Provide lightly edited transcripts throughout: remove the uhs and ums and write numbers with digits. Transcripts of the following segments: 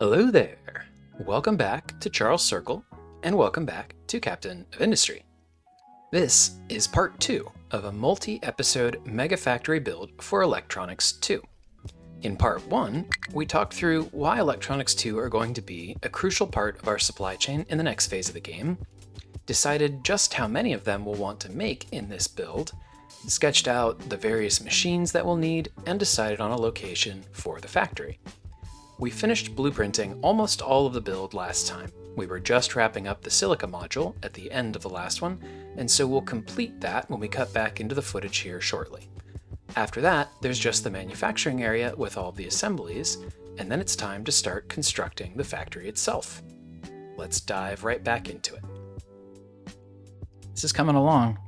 Hello there! Welcome back to Charles Circle, and welcome back to Captain of Industry. This is part 2 of a multi-episode Megafactory build for Electronics 2. In part 1, we talked through why Electronics 2 are going to be a crucial part of our supply chain in the next phase of the game, decided just how many of them we'll want to make in this build, sketched out the various machines that we'll need, and decided on a location for the factory. We finished blueprinting almost all of the build last time. We were just wrapping up the silica module at the end of the last one, and so we'll complete that when we cut back into the footage here shortly. After that, there's just the manufacturing area with all of the assemblies, and then it's time to start constructing the factory itself. Let's dive right back into it. This is coming along.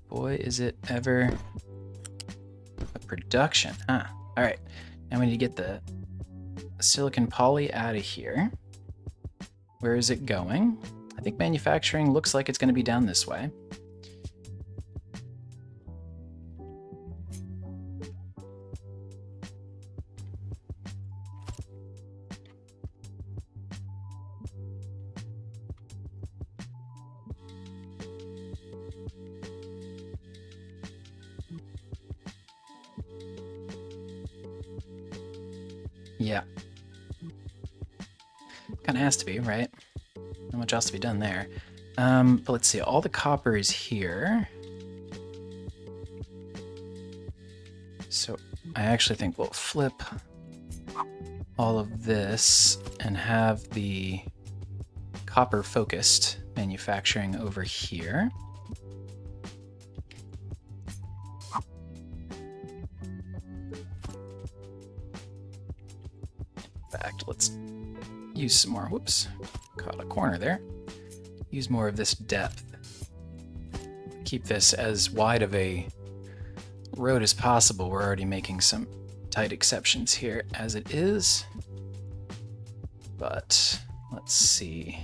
Boy, is it ever a production, huh? All right. Now we need to get the silicon poly out of here. Where is it going? I think manufacturing looks like it's going to be down this way. Yeah. Kind of has to be, right? Not much else to be done there. But let's see, all the copper is here. So I actually think we'll flip all of this and have the copper-focused manufacturing over here. In fact, let's use some more, whoops, caught a corner there. Use more of this depth. Keep this as wide of a road as possible. We're already making some tight exceptions here as it is. But let's see.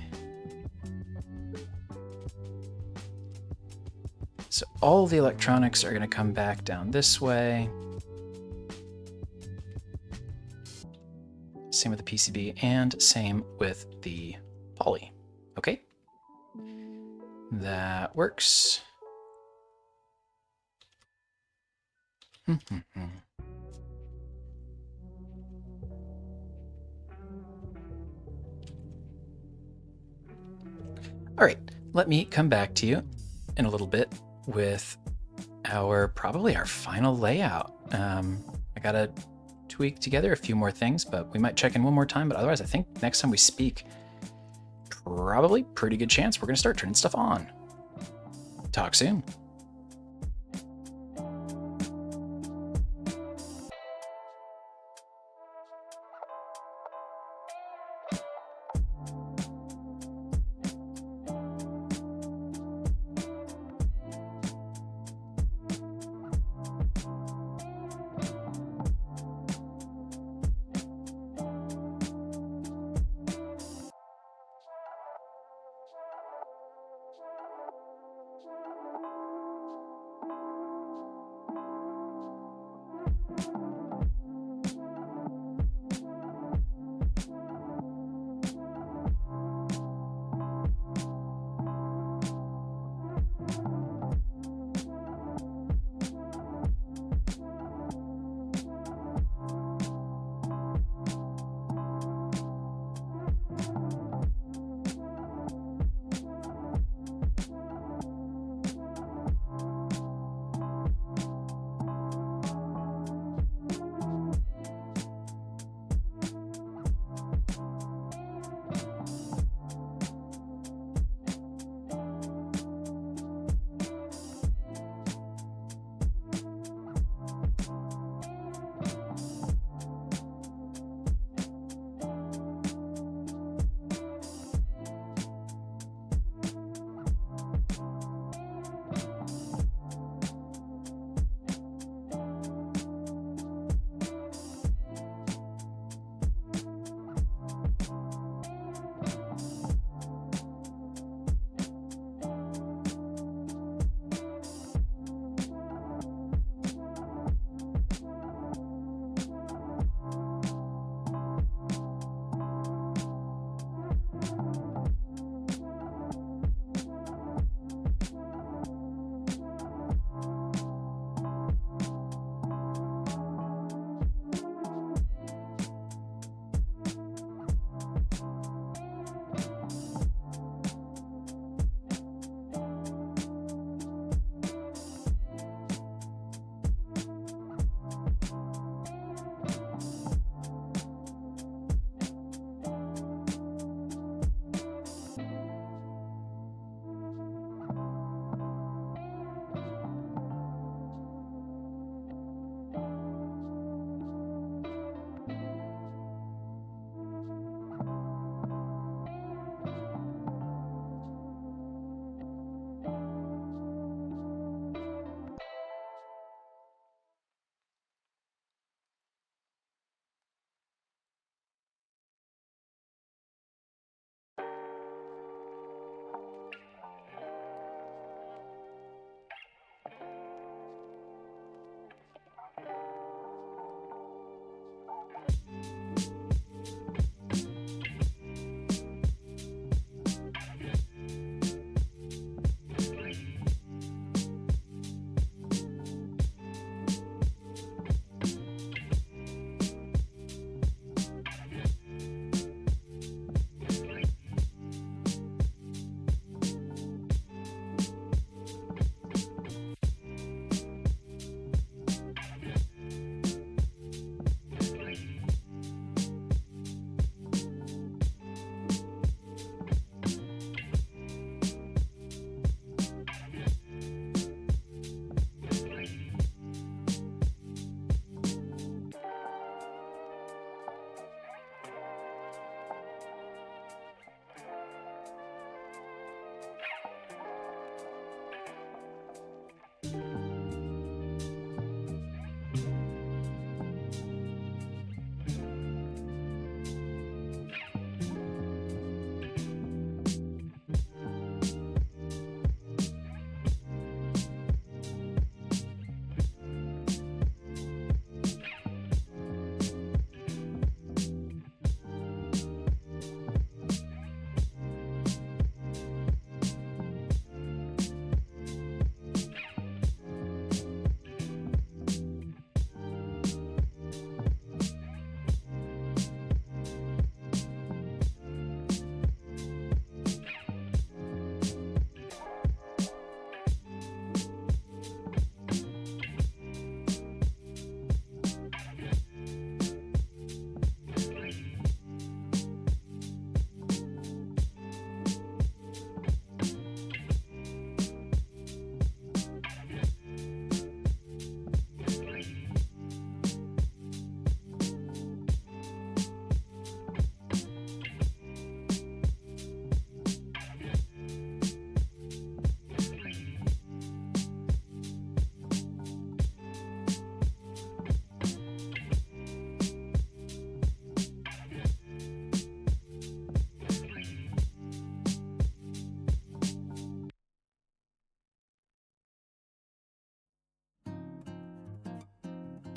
So all the electronics are going to come back down this way. Same with the PCB and same with the poly. Okay. That works. All right, let me come back to you in a little bit with probably our final layout. I gotta tweak together a few more things, but we might check in one more time. But otherwise, I think next time we speak, probably pretty good chance we're gonna start turning stuff on. Talk soon.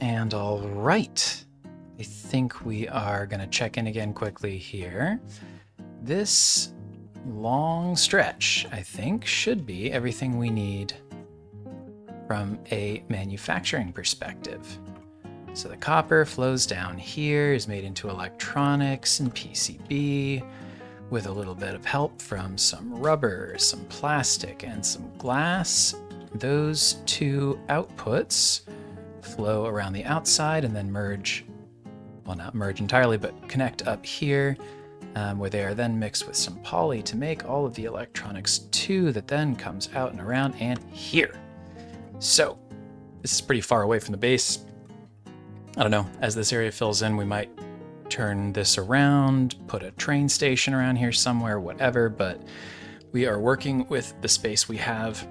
And all right, I think we are going to check in again quickly here. This long stretch, I think, should be everything we need from a manufacturing perspective. So the copper flows down here, is made into electronics and PCB, with a little bit of help from some rubber, some plastic, and some glass. Those two outputs flow around the outside and then merge, well, not merge entirely, but connect up here, where they are then mixed with some poly to make all of the electronics too, that then comes out and around and here. So this is pretty far away from the base. I don't know, as this area fills in, we might turn this around, put a train station around here somewhere, whatever, but we are working with the space we have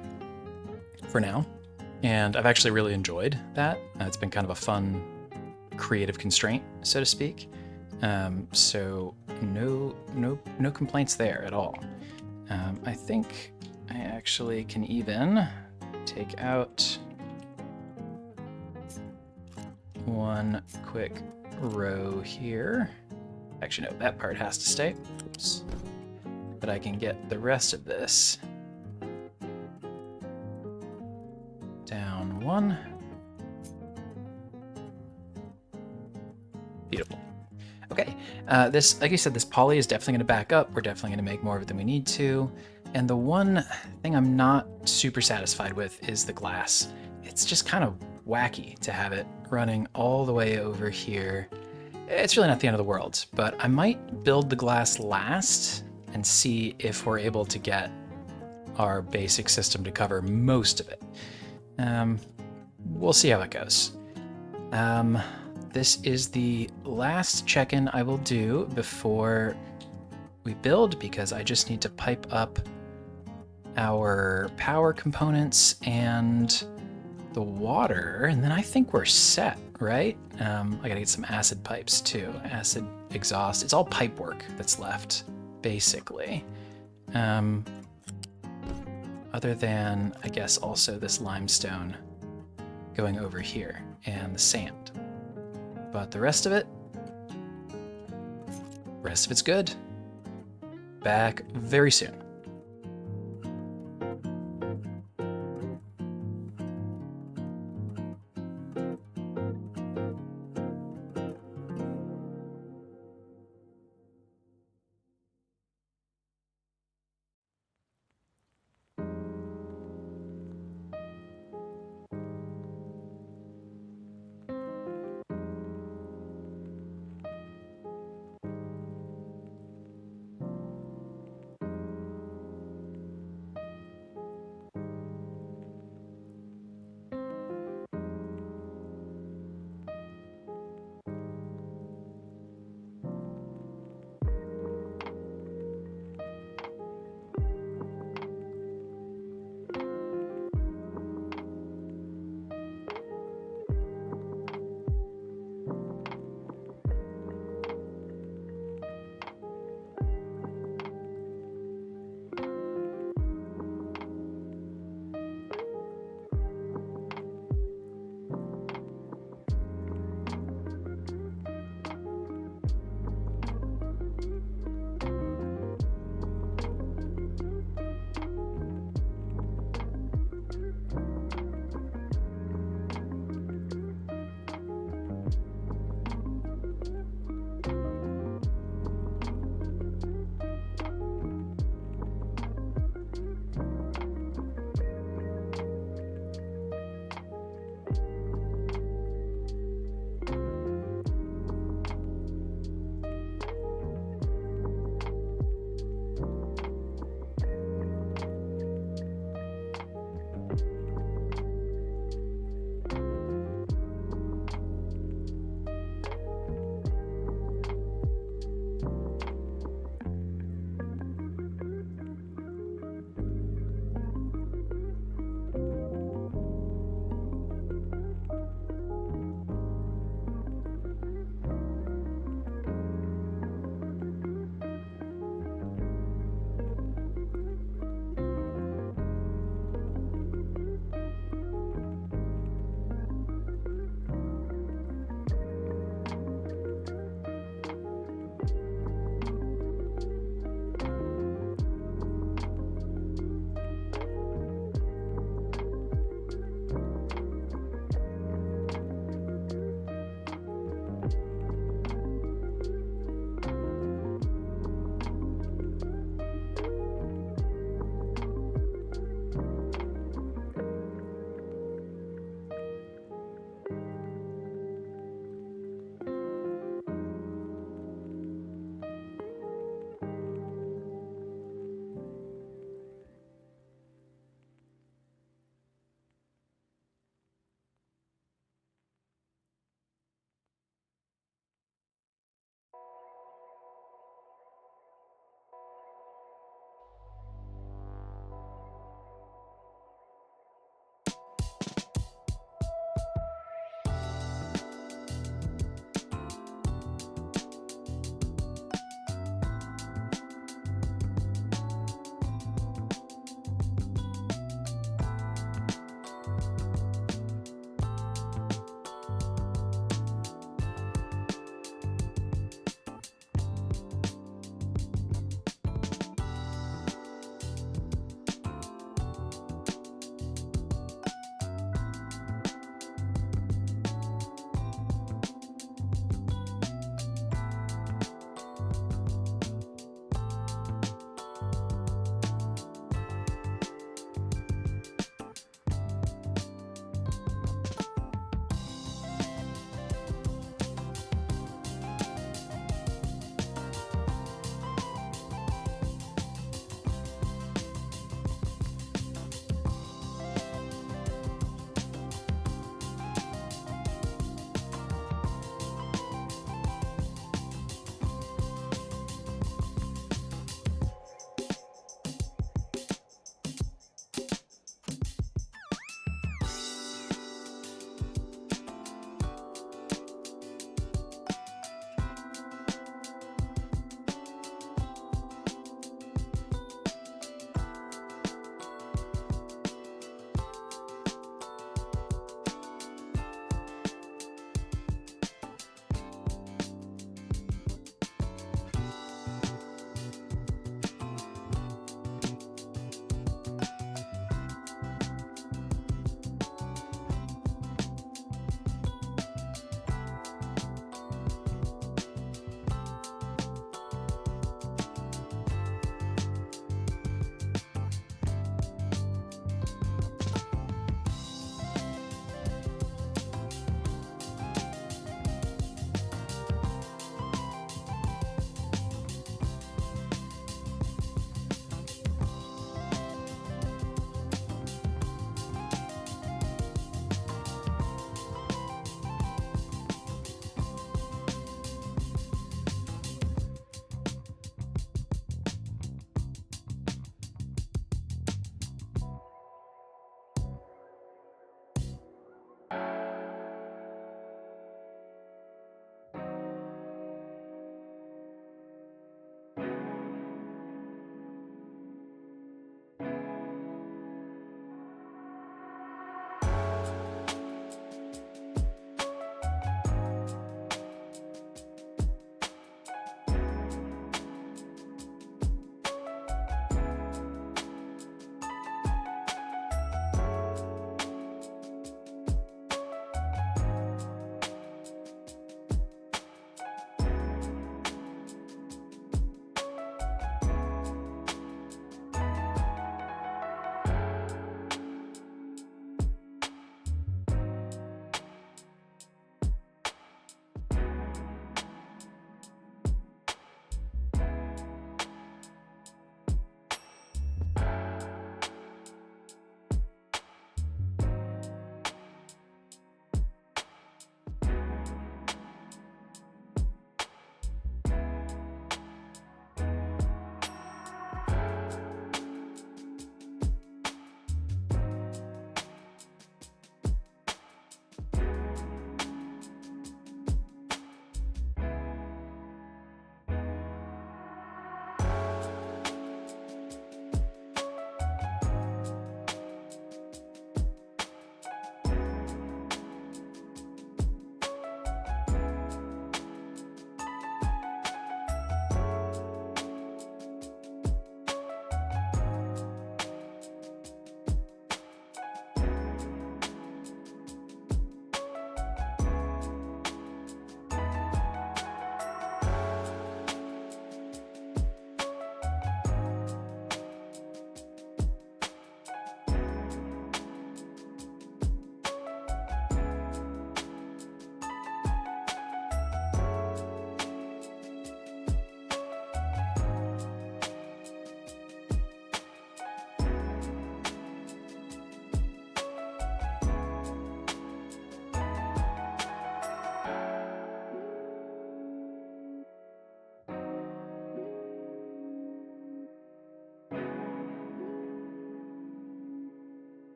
for now. And I've actually really enjoyed that. It's been kind of a fun creative constraint, so to speak. So no complaints there at all. I think I actually can even take out one quick row here. Actually, no, that part has to stay. Oops. But I can get the rest of this down one. Beautiful. Okay, this, like I said, this poly is definitely going to back up. We're definitely going to make more of it than we need to. And the one thing I'm not super satisfied with is the glass. It's just kind of wacky to have it running all the way over here. It's really not the end of the world, but I might build the glass last and see if we're able to get our basic system to cover most of it. We'll see how it goes. This is the last check-in I will do before we build, because I just need to pipe up our power components and the water, and then I think we're set, right? I gotta get some acid pipes too. Acid exhaust. It's all pipe work that's left, basically. Other than, I guess, also this limestone going over here and the sand. But the rest of it's good. Back very soon.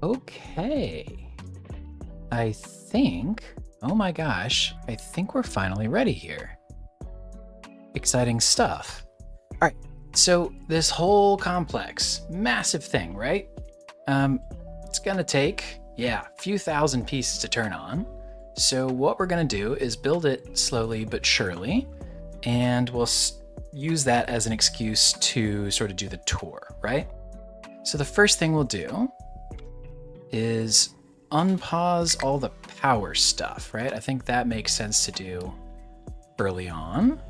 Okay. I think, oh my gosh, I think we're finally ready here. Exciting stuff. All right, so this whole complex, massive thing, right? It's gonna take, a few thousand pieces to turn on. So what we're gonna do is build it slowly but surely, and we'll use that as an excuse to sort of do the tour, right? So the first thing we'll do is unpause all the power stuff, right? I think that makes sense to do early on.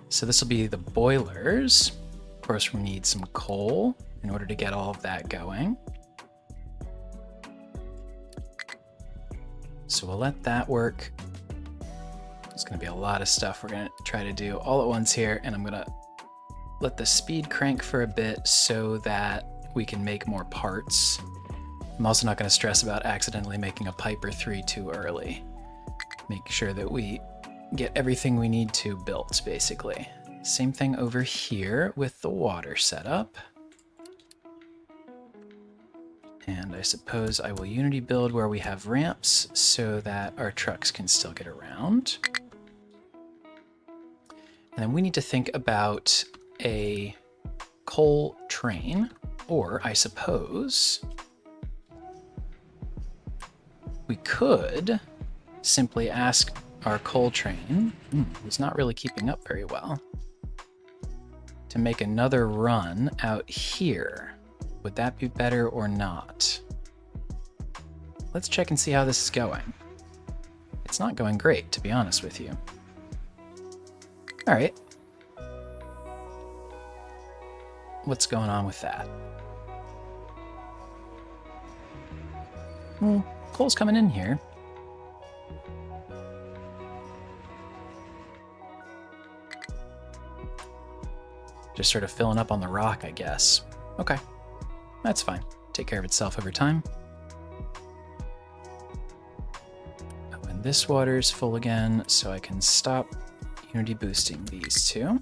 So this will be the boilers. Of course, we need some coal in order to get all of that going. So we'll let that work. There's going to be a lot of stuff we're going to try to do all at once here, and I'm going to let the speed crank for a bit so that we can make more parts. I'm also not going to stress about accidentally making a pipe or 3 too early. Make sure that we get everything we need to built, basically. Same thing over here with the water setup. And I suppose I will Unity build where we have ramps so that our trucks can still get around. And then we need to think about a coal train, or I suppose we could simply ask our coal train, who's not really keeping up very well, to make another run out here. Would that be better or not? Let's check and see how this is going. It's not going great, to be honest with you. All right. What's going on with that? Coal's coming in here. Just sort of filling up on the rock, I guess. Okay, that's fine. Take care of itself over time. When this water is full again, so I can stop Unity boosting these two.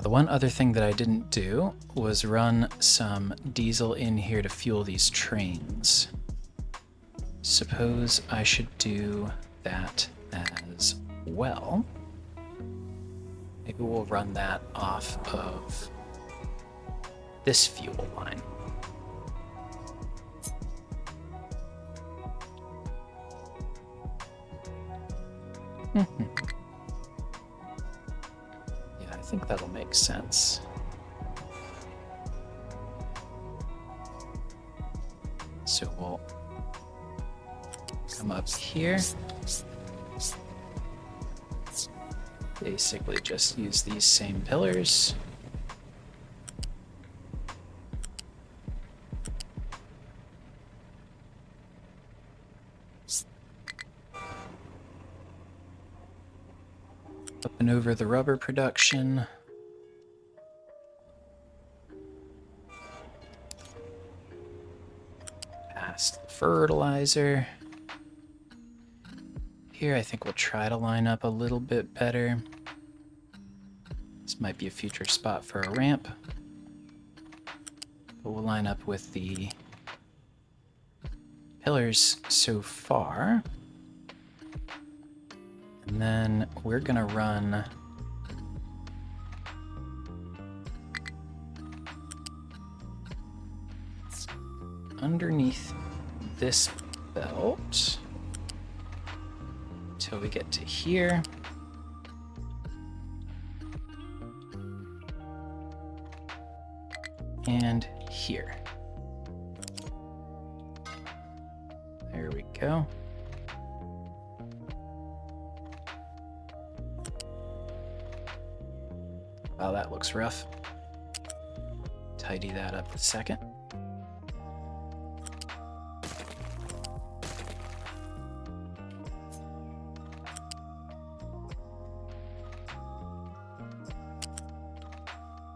The one other thing that I didn't do was run some diesel in here to fuel these trains. Suppose I should do that as well. Maybe we'll run that off of this fuel line. Yeah, I think that'll make sense. So we'll come up here. Basically just use these same pillars. Up and over the rubber production. Past the fertilizer. Here, I think we'll try to line up a little bit better. This might be a future spot for a ramp, but we'll line up with the pillars so far. And then we're gonna run underneath this belt until we get to here. And here. There we go. Wow, that looks rough. Tidy that up a second.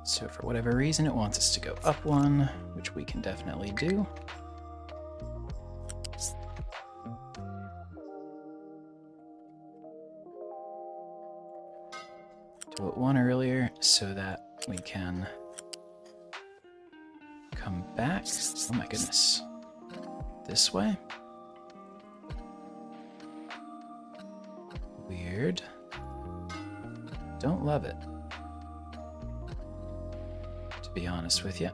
So for whatever reason, it wants us to go up one, which we can definitely do. To put one earlier so that we can come back. Oh my goodness. This way? Weird. Don't love it, to be honest with you.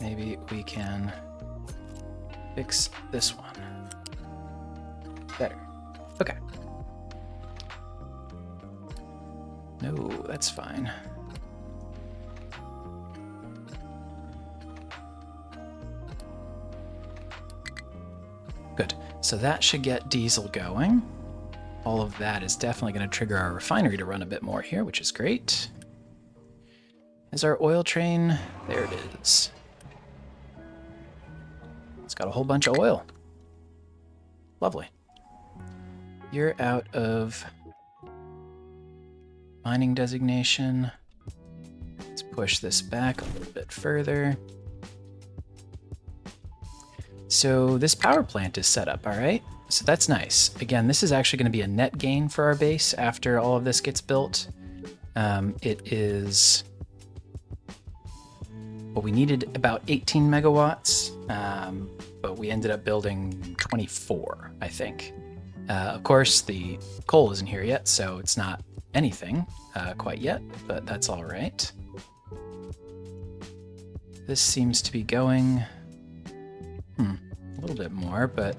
Maybe we can fix this one. Better. Okay. No, that's fine. Good. So that should get diesel going. All of that is definitely going to trigger our refinery to run a bit more here, which is great. Is our oil train? There it is. It's got a whole bunch of oil. Lovely. You're out of mining designation. Let's push this back a little bit further. So this power plant is set up, all right? So that's nice. Again, this is actually going to be a net gain for our base after all of this gets built. It is... Well, we needed about 18 megawatts, but we ended up building 24, I think. Of course, the coal isn't here yet, so it's not anything quite yet, but that's all right. This seems to be going a little bit more, but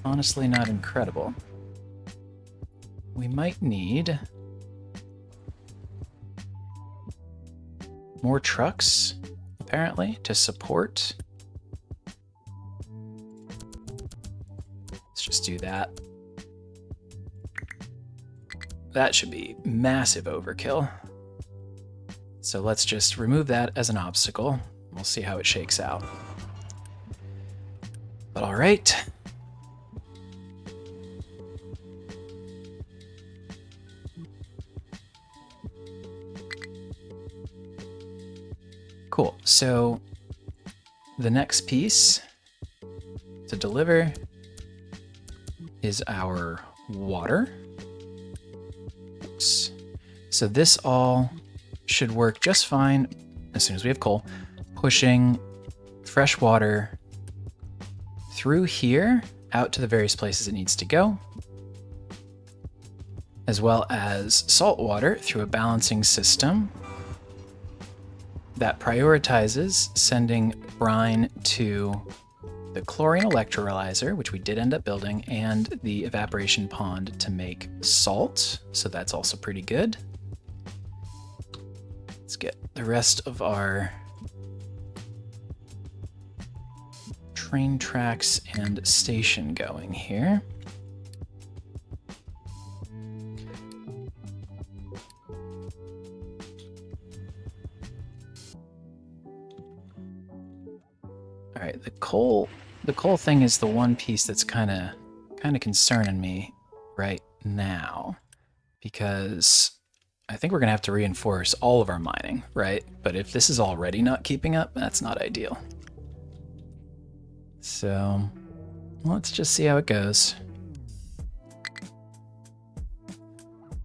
honestly not incredible. We might need more trucks, apparently, to support. Let's just do that. That should be massive overkill. So let's just remove that as an obstacle. We'll see how it shakes out. But all right. Cool. So the next piece to deliver is our water. Oops. So this all should work just fine as soon as we have coal, pushing fresh water through here out to the various places it needs to go, as well as salt water through a balancing system that prioritizes sending brine to the chlorine electrolyzer, which we did end up building, and the evaporation pond to make salt. So that's also pretty good. Let's get the rest of our train tracks and station going here. All right, the coal thing is the one piece that's kind of concerning me right now, because I think we're gonna have to reinforce all of our mining, right? But if this is already not keeping up, that's not ideal. So let's just see how it goes.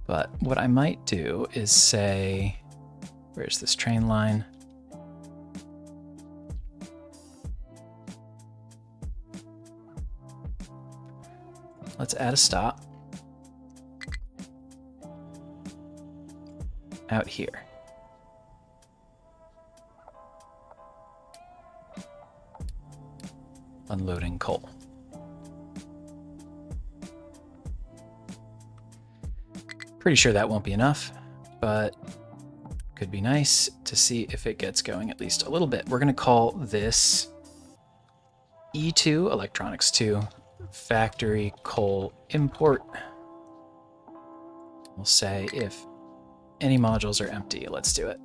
But what I might do is say, where's this train line? Let's add a stop out here. Unloading coal. Pretty sure that won't be enough, but could be nice to see if it gets going at least a little bit. We're going to call this E2, Electronics 2, Factory Coal Import. We'll say if any modules are empty, let's do it.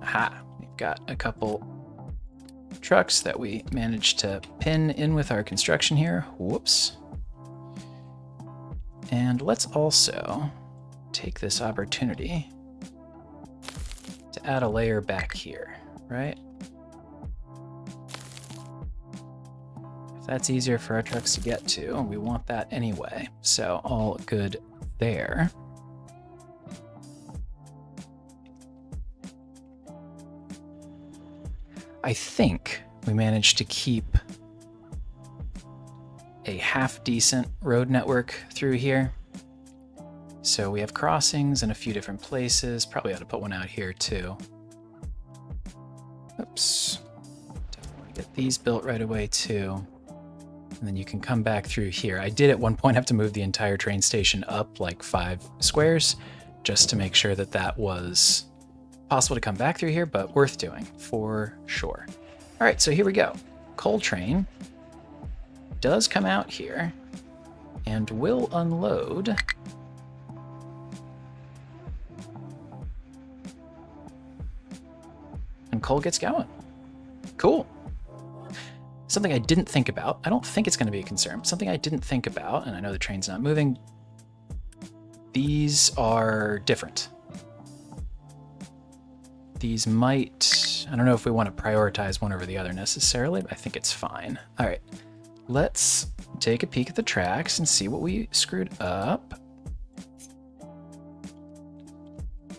Aha, we've got a couple trucks that we managed to pin in with our construction here. Whoops. And let's also take this opportunity to add a layer back here, right? If That's easier for our trucks to get to, and we want that anyway. So all good there. I think we managed to keep a half-decent road network through here. So we have crossings in a few different places. Probably ought to put one out here too. Oops. Definitely want to get these built right away too. And then you can come back through here. I did at one point have to move the entire train station up like 5 squares just to make sure that that was possible to come back through here, but worth doing for sure. All right, so here we go. Coal train does come out here and will unload. And coal gets going. Cool. Something I didn't think about. I don't think it's going to be a concern. Something I didn't think about, and I know the train's not moving. These are different. These might, I don't know if we want to prioritize one over the other necessarily, but I think it's fine. All right, let's take a peek at the tracks and see what we screwed up.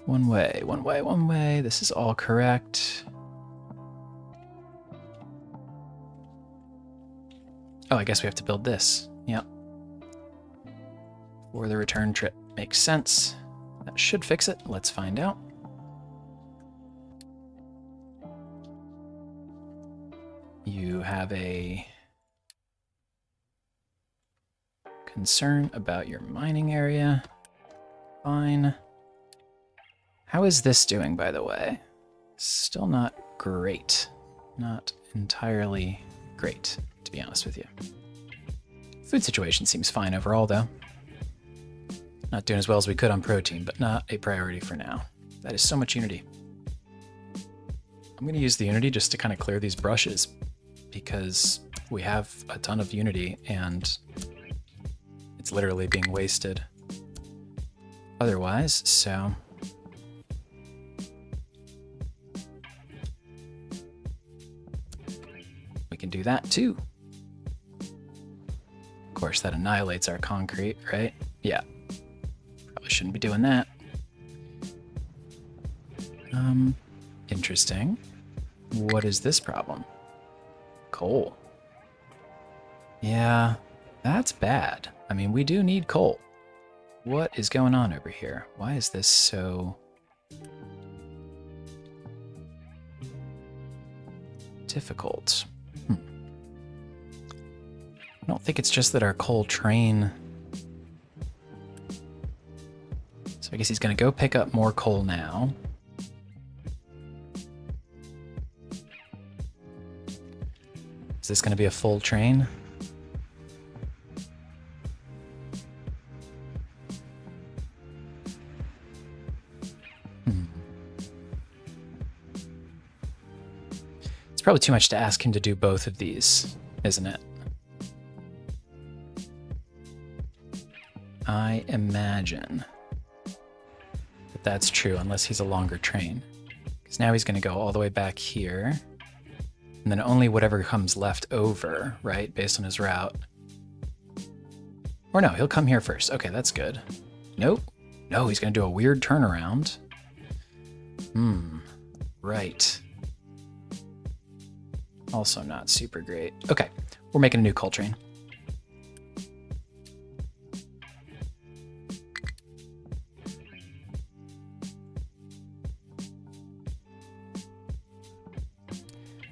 One way, one way, one way. This is all correct. Oh, I guess we have to build this. Yep. For the return trip. Makes sense. That should fix it. Let's find out. You have a concern about your mining area. Fine. How is this doing, by the way? Still not great. Not entirely great, to be honest with you. Food situation seems fine overall, though. Not doing as well as we could on protein, but not a priority for now. That is so much Unity. I'm going to use the Unity just to kind of clear these brushes, because we have a ton of Unity, and it's literally being wasted otherwise, so... we can do that too. Of course, that annihilates our concrete, right? Yeah. Probably shouldn't be doing that. Interesting. What is this problem? Coal. Yeah, that's bad. I mean, we do need coal. What is going on over here? Why is this so difficult? I don't think it's just that our coal train... So I guess he's going to go pick up more coal now. Is this going to be a full train? It's probably too much to ask him to do both of these, isn't it? I imagine that that's true, unless he's a longer train. Because now he's going to go all the way back here. And then only whatever comes left over, right, based on his route. Or no, he'll come here first. Okay, that's good. Nope. No, he's going to do a weird turnaround. Right. Also not super great. Okay, we're making a new coal train.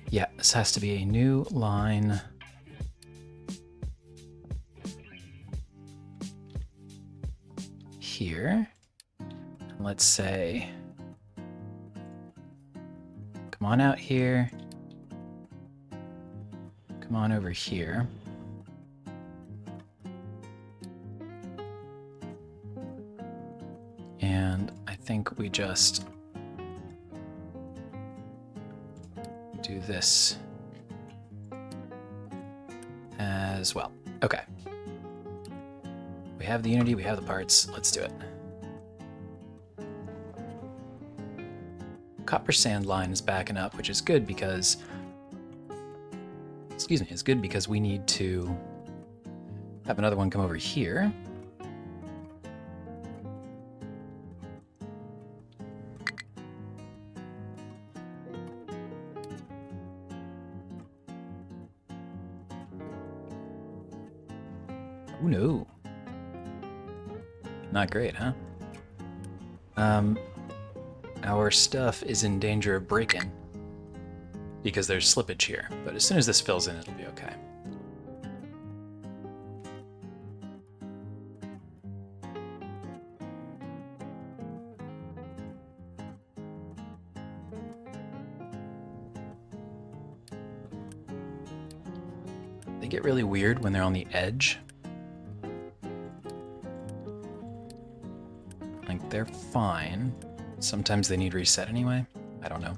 Yeah, this has to be a new line. Here. Let's say, come on out here. Come on over here. And I think we just do this as well. Okay. We have the Unity, we have the parts. Let's do it. Copper sand line is backing up, which is good because excuse me, is good because we need to have another one come over here. Oh no. Not great, huh? Our stuff is in danger of breaking because there's slippage here, but as soon as this fills in, it'll be okay. They get really weird when they're on the edge. Like, they're fine. Sometimes they need reset anyway. I don't know.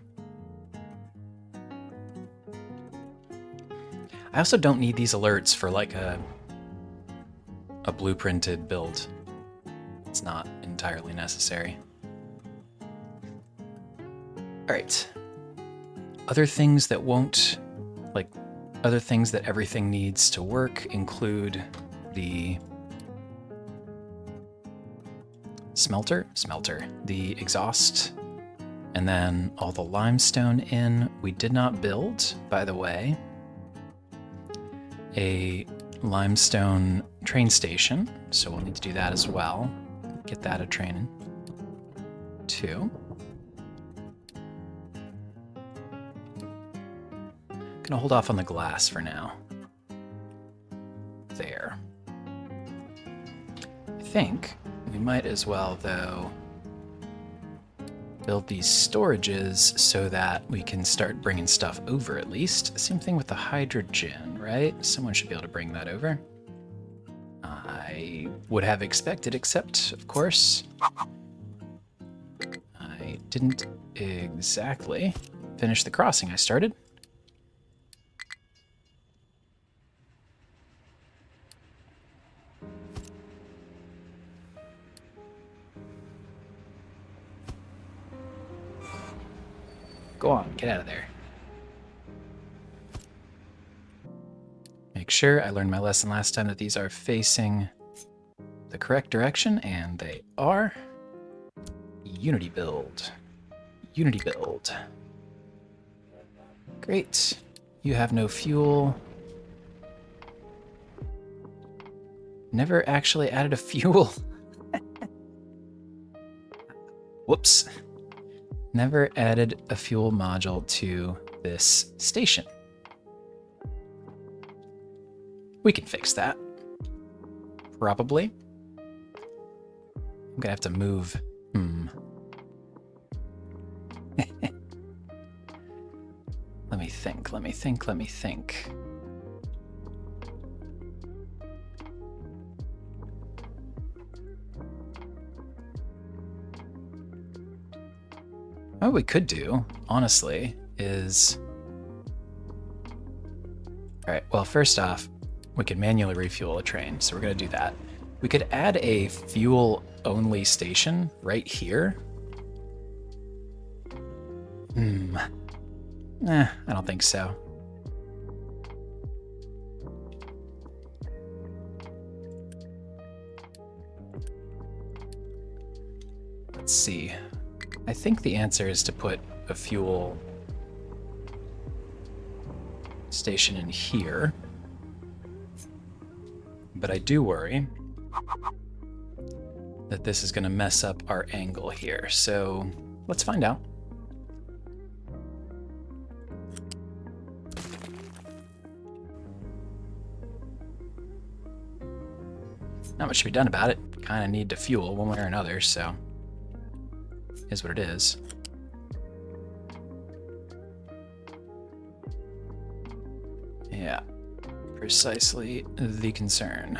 I also don't need these alerts for like a blueprinted build. It's not entirely necessary. All right. Other things that won't, like, other things that everything needs to work include the smelter, the exhaust, and then all the limestone in. We did not build, by the way, a limestone train station, so we'll need to do that as well. Get that a train too. Gonna hold off on the glass for now. There. I think we might as well, though, build these storages so that we can start bringing stuff over at least. Same thing with the hydrogen, right? Someone should be able to bring that over. I would have expected, except, of course, I didn't exactly finish the crossing I started. Go on, get out of there. Make sure I learned my lesson last time that these are facing the correct direction, and they are. Unity build. Unity build. Great. You have no fuel. Never actually added a fuel. Whoops. Never added a fuel module to this station. We can fix that. Probably. I'm gonna have to move. Let me think. What we could do, honestly, is... Alright, well, first off, we could manually refuel a train, so we're going to do that. We could add a fuel-only station right here. I don't think so. Let's see. I think the answer is to put a fuel station in here. But I do worry that this is going to mess up our angle here. So let's find out. Not much to be done about it. Kind of need to fuel one way or another, so is what it is. Yeah, precisely the concern.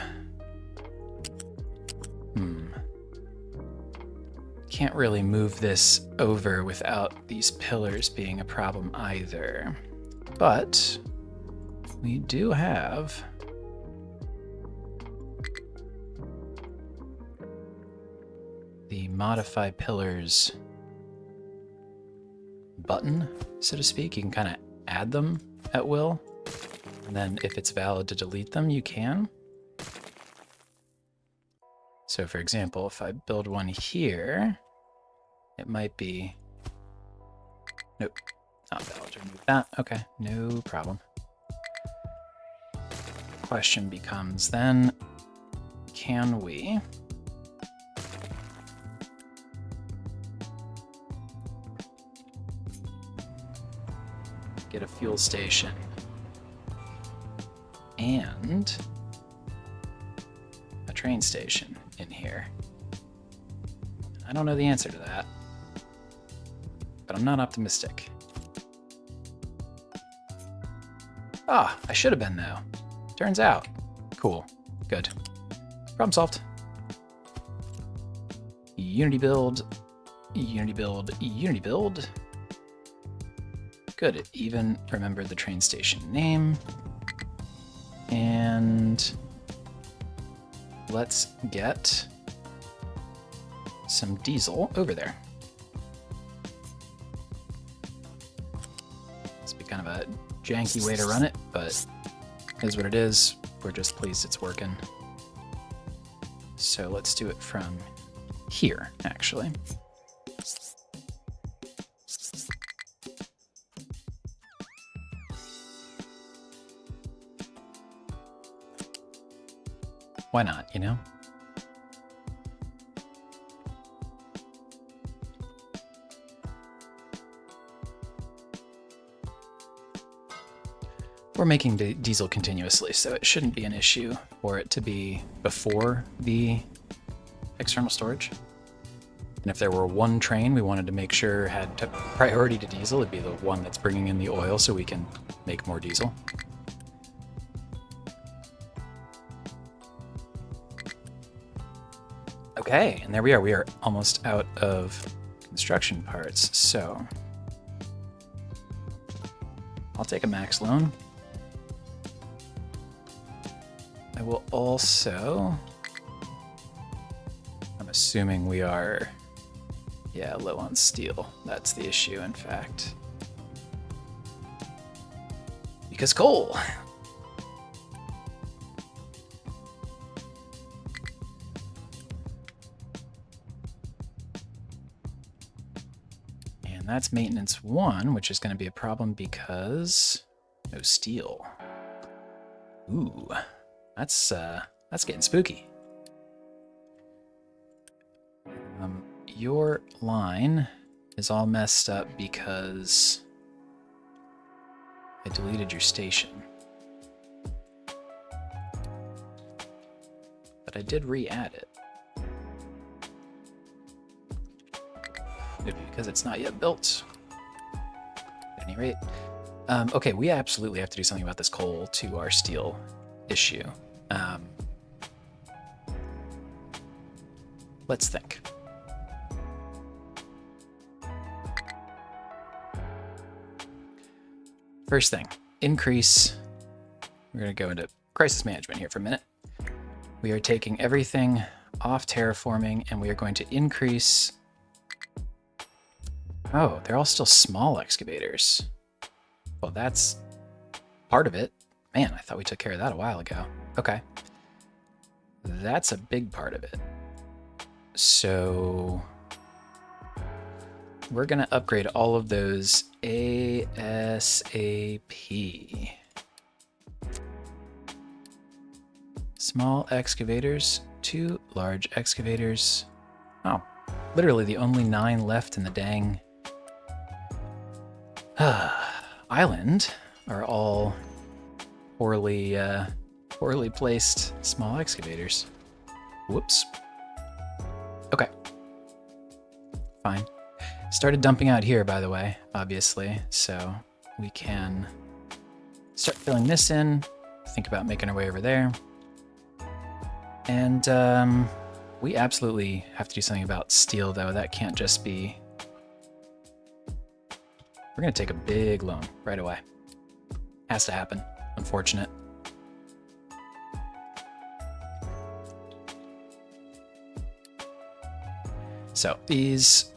Can't really move this over without these pillars being a problem either. But we do have the modify pillars button, so to speak. You can kind of add them at will. And then if it's valid to delete them, you can. So for example, if I build one here, it might be, nope, not valid to remove that. Okay, no problem. Question becomes then, can we get a fuel station and a train station in here? I don't know the answer to that, but I'm not optimistic. Ah, I should have been though. Turns out. Cool. Good. Problem solved. Unity build, Unity build, Unity build. Good, it even remembered the train station name. And let's get some diesel over there. It's be kind of a janky way to run it, but it is what it is. We're just pleased it's working. So let's do it from here, actually. Why not, you know? We're making diesel continuously, so it shouldn't be an issue for it to be before the external storage. And if there were one train we wanted to make sure had priority to diesel, it'd be the one that's bringing in the oil so we can make more diesel. Okay, and there we are. We are almost out of construction parts, so I'll take a max loan. I will also, I'm assuming we are, yeah, low on steel. That's the issue, in fact. Because coal. And that's maintenance 1, which is going to be a problem because no steel. Ooh. That's getting spooky. Your line is all messed up because I deleted your station. But I did re-add it. Maybe because it's not yet built. At any rate. Okay, we absolutely have to do something about this coal to our steel issue. Let's think. First thing, increase. We're going to go into crisis management here for a minute. We are taking everything off terraforming and we are going to increase. Oh, they're all still small excavators. Well, that's part of it. Man, I thought we took care of that a while ago. Okay. That's a big part of it. So we're going to upgrade all of those ASAP. Small excavators, 2 large excavators. Oh, literally the only 9 left in the dang island are all poorly placed small excavators. Whoops. Okay. Fine. Started dumping out here, by the way, obviously, so we can start filling this in, think about making our way over there. And we absolutely have to do something about steel, though. That can't just be... We're going to take a big loan right away. Has to happen. Unfortunate. So these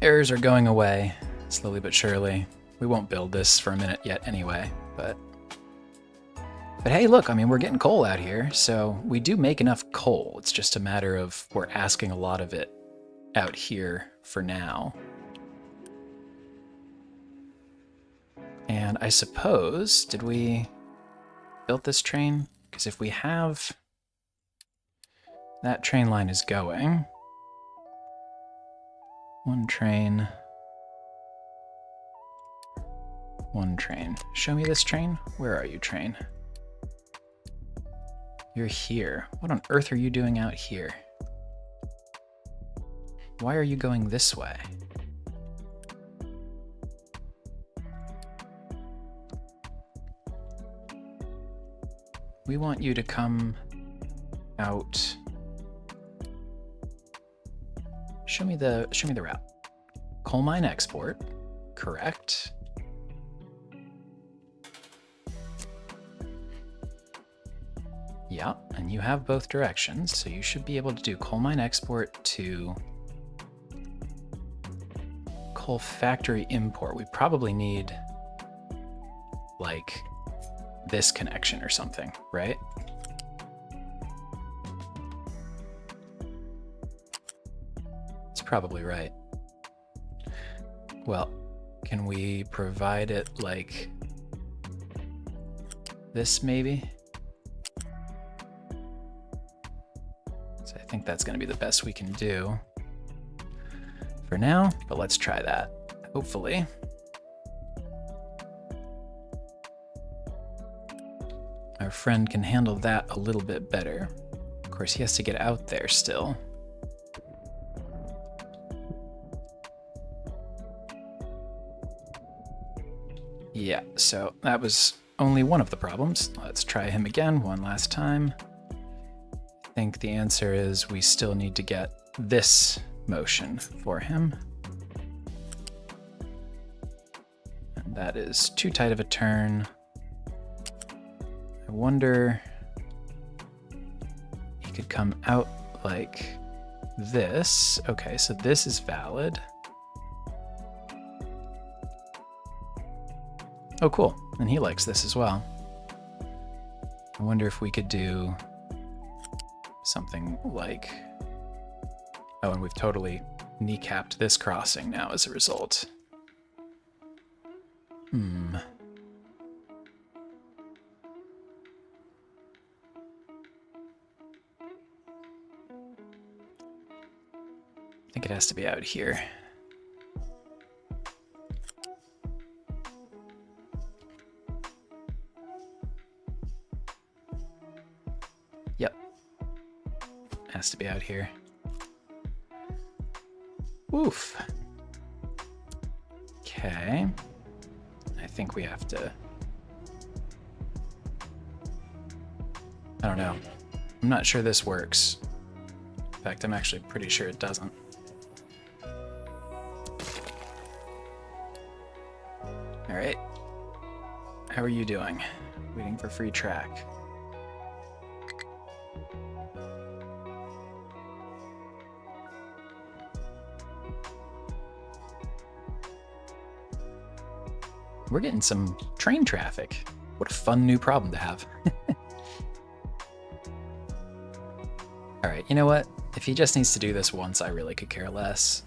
errors are going away slowly but surely. We won't build this for a minute yet anyway, but But hey, look, I mean, we're getting coal out here, so we do make enough coal. It's just a matter of we're asking a lot of it out here for now. And I suppose, did we build this train? Because if we have, that train line is going. One train. One train. Show me this train. Where are you, train? You're here. What on earth are you doing out here? Why are you going this way? We want you to come out. Show me the route. Coal mine export. Correct. Yeah, and you have both directions, so you should be able to do coal mine export to coal factory import. We probably need like this connection or something, right? It's probably right. Well, can we provide it like this maybe? So I think that's going to be the best we can do for now, but let's try that. Hopefully. Our friend can handle that a little bit better. Of course, he has to get out there still. Yeah, so that was only one of the problems. Let's try him again one last time. I think the answer is we still need to get this motion for him. And that is too tight of a turn. I wonder he could come out like this. Okay, so this is valid. Oh, cool. And he likes this as well. I wonder if we could do something like... Oh, and we've totally kneecapped this crossing now as a result. I think it has to be out here. Yep. Has to be out here. Oof. Okay. I think we have to... I don't know. I'm not sure this works. In fact, I'm actually pretty sure it doesn't. All right. How are you doing? Waiting for free track. We're getting some train traffic. What a fun new problem to have. All right, you know what? If he just needs to do this once, I really could care less.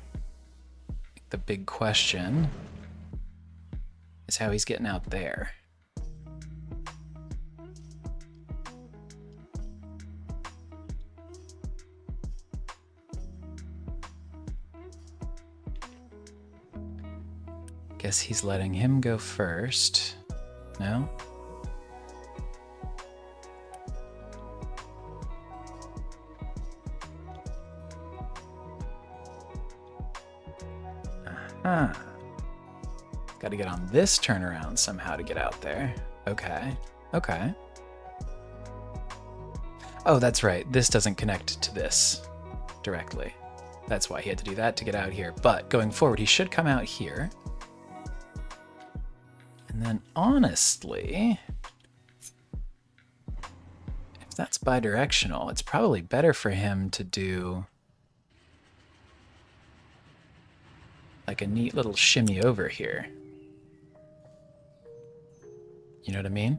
The big question is how he's getting out there. Guess he's letting him go first. No? Aha. Got to get on this turnaround somehow to get out there. Okay. Okay. Oh, that's right. This doesn't connect to this directly. That's why he had to do that to get out here. But going forward, he should come out here. And then honestly, if that's bidirectional, it's probably better for him to do like a neat little shimmy over here. You know what I mean?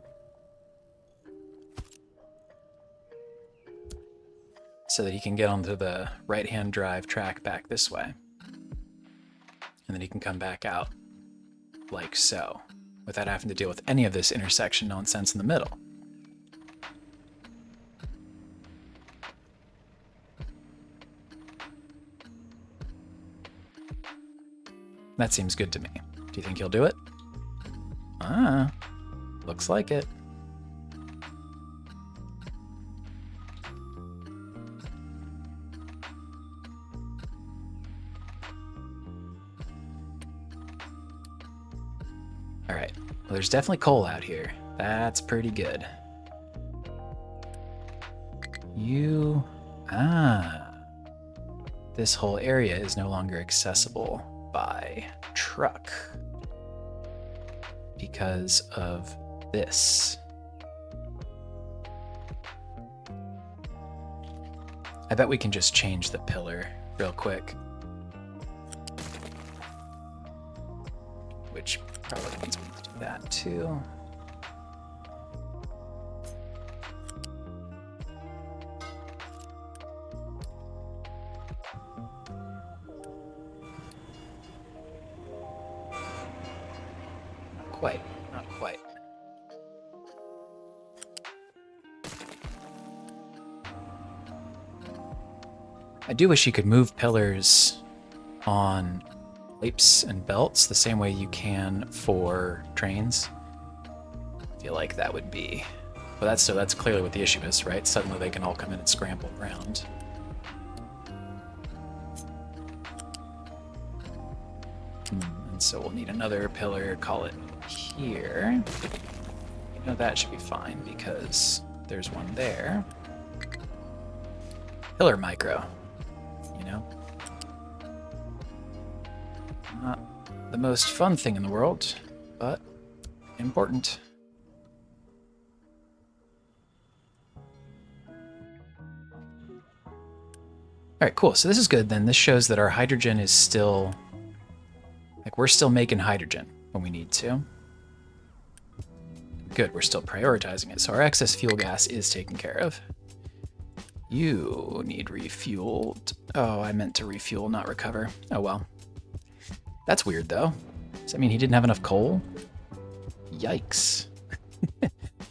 so that he can get onto the right-hand drive track back this way. And then he can come back out like so, without having to deal with any of this intersection nonsense in the middle. That seems good to me. Do you think he'll do it? Ah, looks like it. All right, well, there's definitely coal out here. That's pretty good. This whole area is no longer accessible by truck because of this. I bet we can just change the pillar real quick. Which probably means we need to do that too. Not quite. I do wish you could move pillars on pipes and belts the same way you can for trains. I feel like that would be... Well, that's clearly what the issue is, right? Suddenly they can all come in and scramble around. And so we'll need another pillar, call it here. You know, that should be fine because there's one there. Pillar micro, you know? Not the most fun thing in the world, but important. All right, cool. So this is good then. This shows that our hydrogen is still... Like, we're still making hydrogen when we need to. Good, we're still prioritizing it. So our excess fuel gas is taken care of. You need refueled. Oh, I meant to refuel, not recover. Oh, well. That's weird, though. Does that mean he didn't have enough coal? Yikes.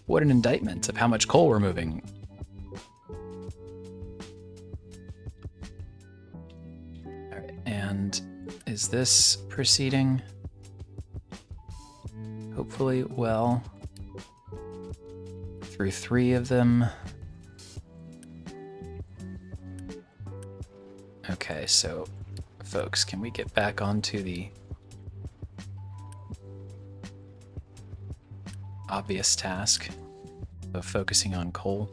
What an indictment of how much coal we're moving. All right, and is this proceeding? Hopefully well. Through 3 of them. Okay, so folks, can we get back onto the obvious task of focusing on coal?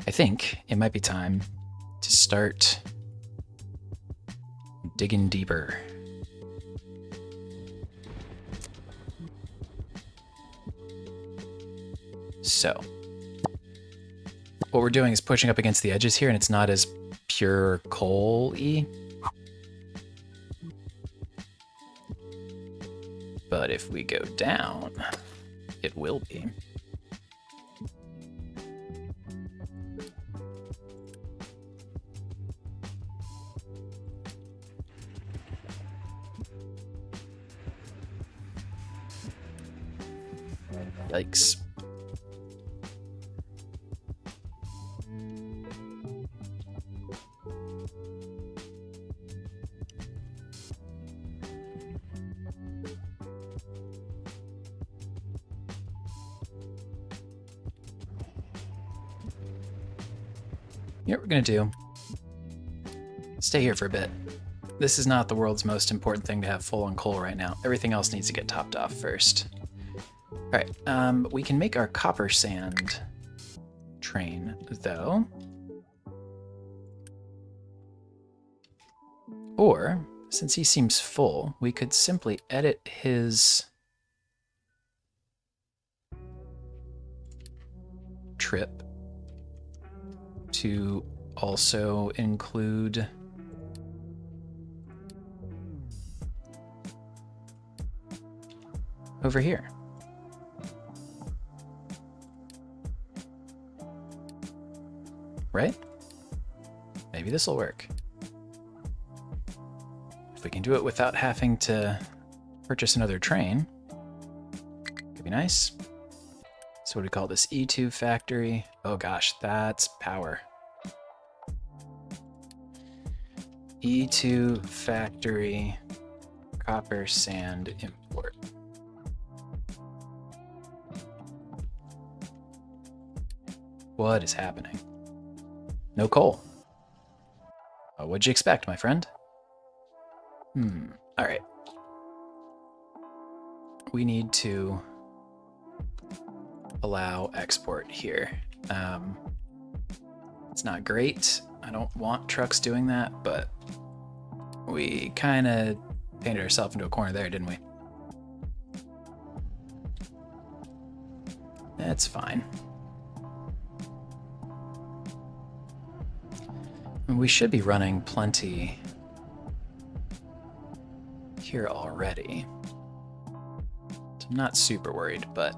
I think it might be time to start digging deeper. So, what we're doing is pushing up against the edges here, and it's not as pure coal-y. But if we go down, it will be. Yikes. You know what we're gonna do? Stay here for a bit. This is not the world's most important thing to have full on coal right now. Everything else needs to get topped off first. All right, we can make our copper sand train, though. Or, since he seems full, we could simply edit his trip to also include over here. Right? Maybe this will work. If we can do it without having to purchase another train, could be nice. So what do we call this? E2 factory. Oh gosh, that's power. E2 factory, copper sand import. What is happening? No coal. Oh, what'd you expect, my friend? All right. We need to allow export here. It's not great. I don't want trucks doing that, but we kind of painted ourselves into a corner there, didn't we? That's fine. We should be running plenty here already. So I'm not super worried, but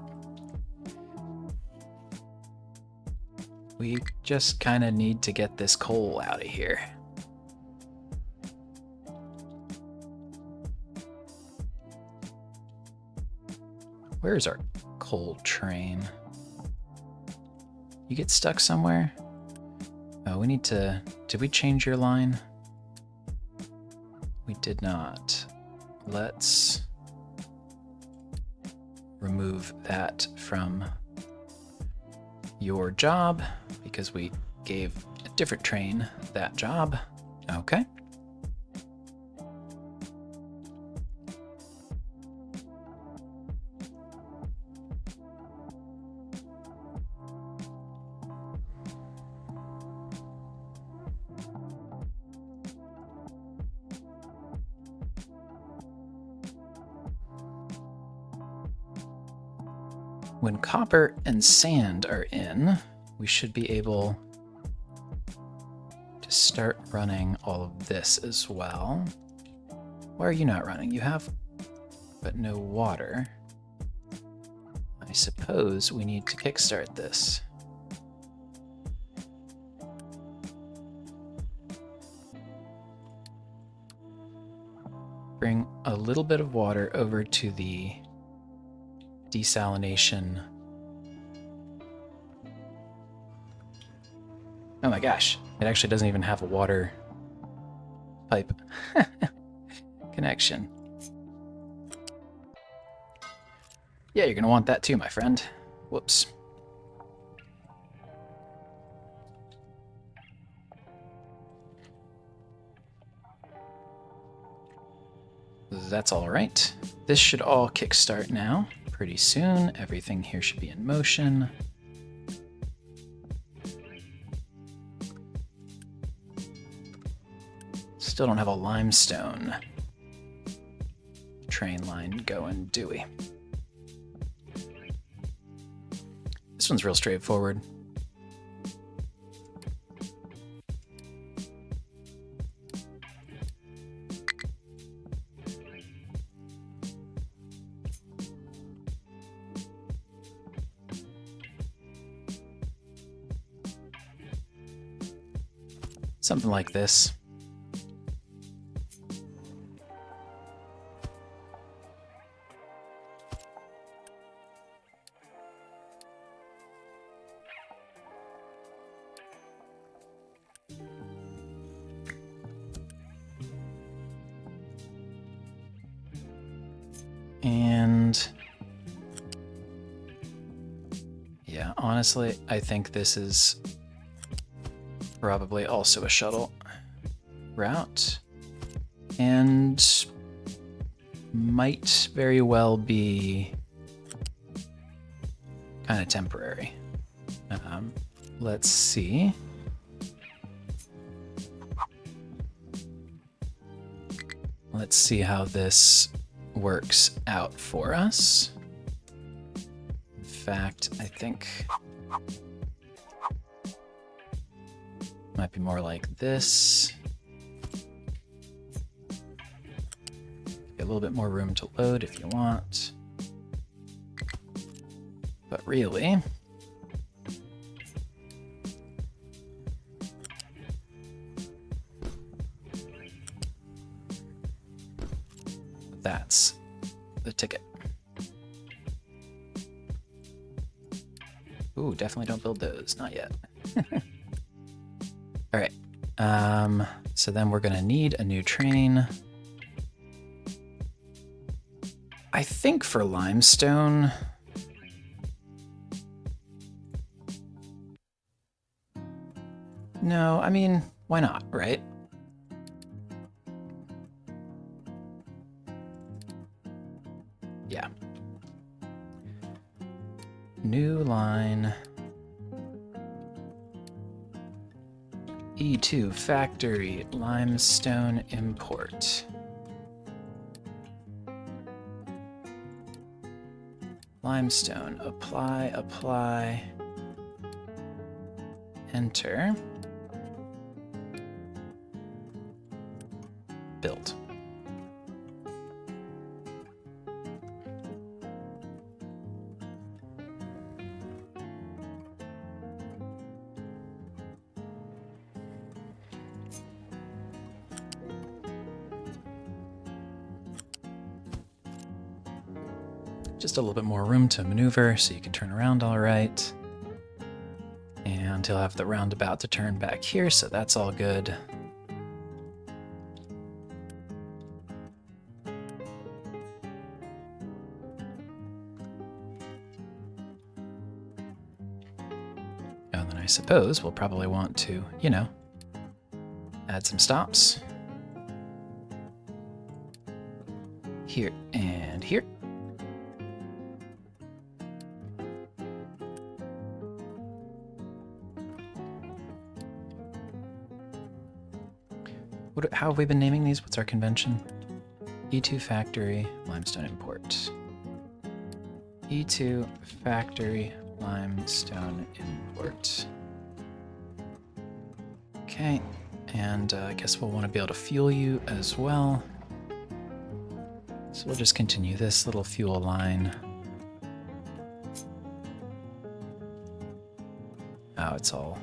we just kind of need to get this coal out of here. Where's our coal train? You get stuck somewhere? Oh, we need to... Did we change your line? We did not. Let's remove that from your job because we gave a different train that job. Okay. When copper and sand are in, we should be able to start running all of this as well. Why are you not running? You have, but no water. I suppose we need to kickstart this. Bring a little bit of water over to the desalination. Oh my gosh, it actually doesn't even have a water pipe connection. Yeah, you're gonna want that too, my friend. Whoops. That's all right. This should all kickstart now. Pretty soon, everything here should be in motion. Still don't have a limestone train line going, do we? This one's real straightforward. Something like this. And yeah, honestly, I think this is probably also a shuttle route and might very well be kind of temporary. Let's see. Let's see how this works out for us. In fact, I think Might be more like this. Get a little bit more room to load if you want. But really, that's the ticket. Ooh, definitely don't build those. Not yet. All right. So then we're going to need a new train. I think for limestone, no, I mean, why not, right? Yeah. New line. E2 factory limestone import. Limestone, apply, apply, enter, build. Just a little bit more room to maneuver so you can turn around all right. And he'll have the roundabout to turn back here, so that's all good. And then I suppose we'll probably want to, you know, add some stops. Here and here. How have we been naming these? What's our convention? E2 factory, limestone import. E2 factory, limestone import. Okay, and I guess we'll want to be able to fuel you as well. So we'll just continue this little fuel line. Oh, it's all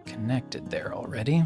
connected there already.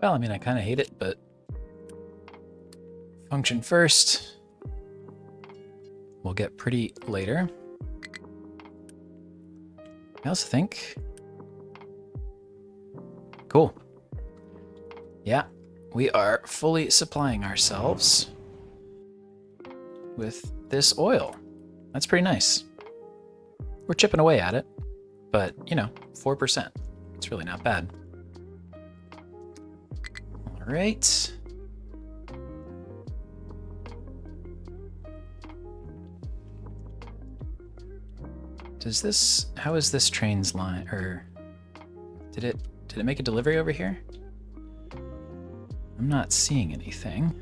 Well, I mean, I kind of hate it, but function first. We'll get pretty later. I also think... Cool. Yeah, we are fully supplying ourselves with this oil. That's pretty nice. We're chipping away at it, but, you know, 4%. It's really not bad. All right. Does this, how is this train's line, or did it make a delivery over here? I'm not seeing anything.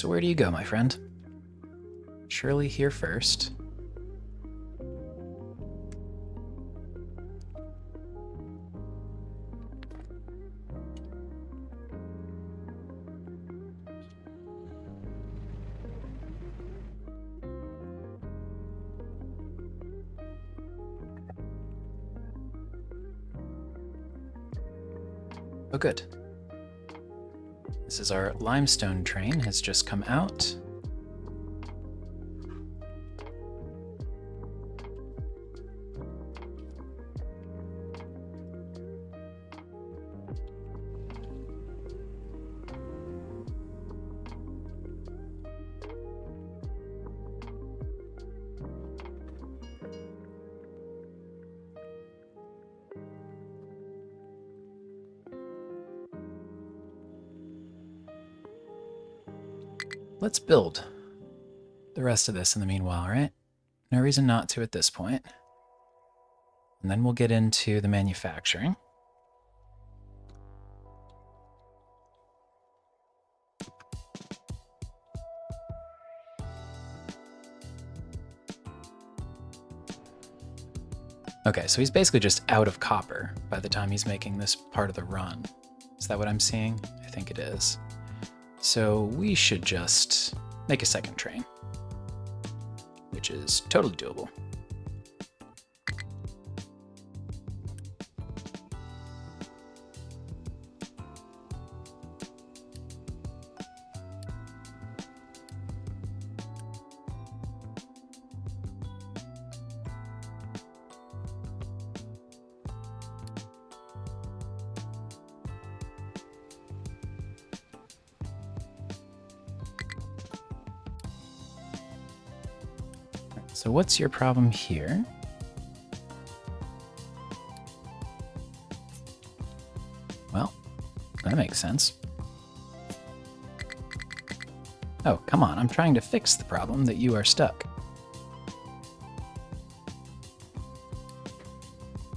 So where do you go, my friend? Surely here first. Oh, good. This is our limestone train, has just come out. Let's build the rest of this in the meanwhile, right? No reason not to at this point. And then we'll get into the manufacturing. Okay, so he's basically just out of copper by the time he's making this part of the run. Is that what I'm seeing? I think it is. So we should just make a second train, which is totally doable. So what's your problem here? Well, that makes sense. Oh, come on, I'm trying to fix the problem that you are stuck.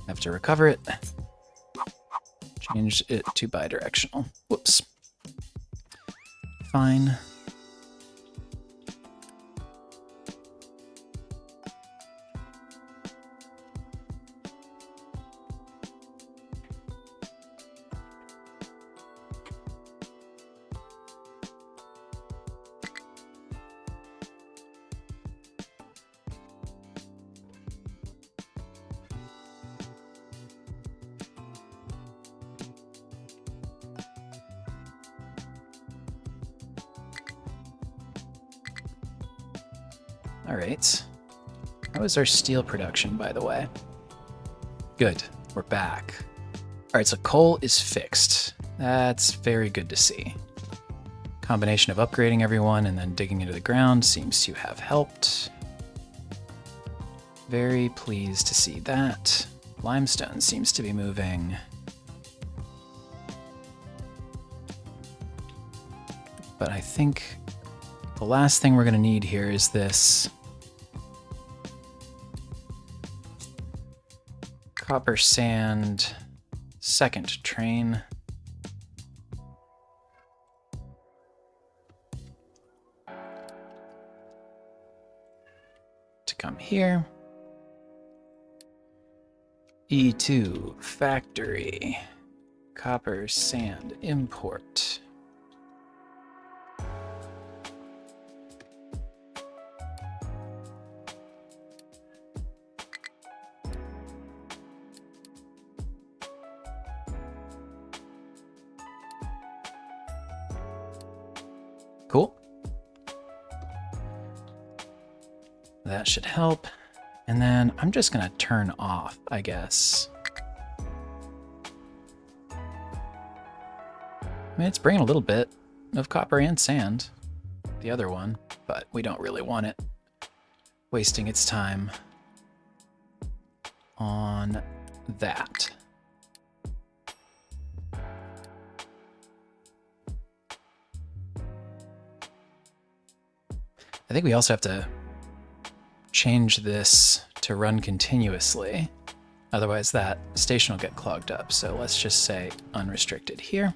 Have to recover it. Change it to bidirectional. Whoops. Fine. All right. How is our steel production, by the way? Good. We're back. All right, so coal is fixed. That's very good to see. Combination of upgrading everyone and then digging into the ground seems to have helped. Very pleased to see that. Limestone seems to be moving. But I think the last thing we're going to need here is this copper sand second train. To come here. E2 factory. Copper sand import. Cool. That should help. And then I'm just gonna turn off, I guess. I mean, it's bringing a little bit of copper and sand, the other one, but we don't really want it wasting its time on that. I think we also have to change this to run continuously. Otherwise that station will get clogged up. So let's just say unrestricted here.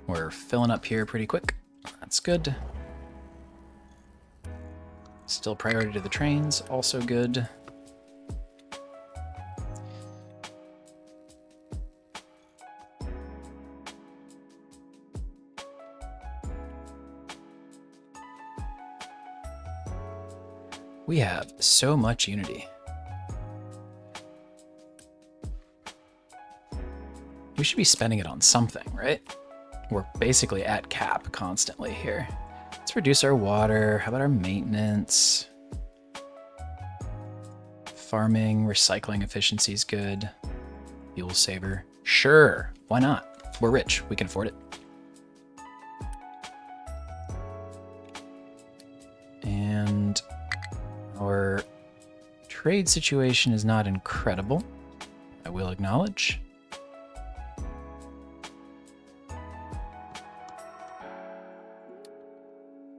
We're filling up here pretty quick. That's good. Still priority to the trains, also good. We have so much unity. We should be spending it on something, right? We're basically at cap constantly here. Let's reduce our water. How about our maintenance? Farming, recycling efficiency is good. Fuel saver. Sure, why not? We're rich, we can afford it. And our trade situation is not incredible, I will acknowledge.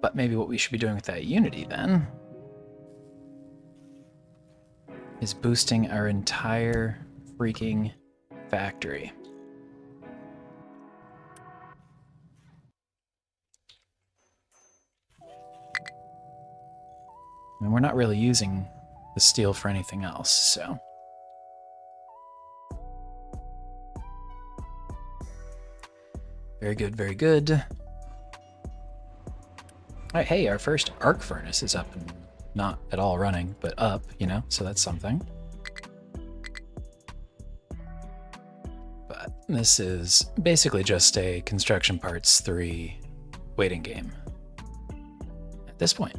But maybe what we should be doing with that unity then is boosting our entire freaking factory. And we're not really using the steel for anything else, so. Very good, very good. All right, hey, our first arc furnace is up and not at all running, but up, you know, so that's something. But this is basically just a Construction Parts 3 waiting game at this point.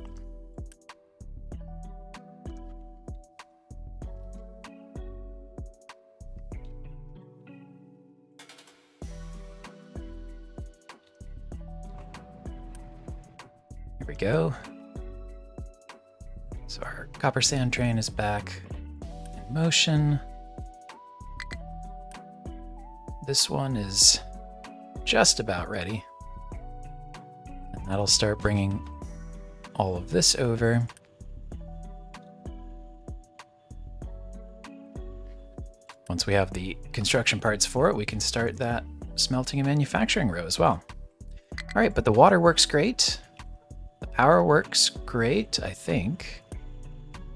Here we go. So our copper sand train is back in motion. This one is just about ready. And that'll start bringing all of this over. Once we have the construction parts for it, we can start that smelting and manufacturing row as well. All right, but the water works great. The power works great, I think.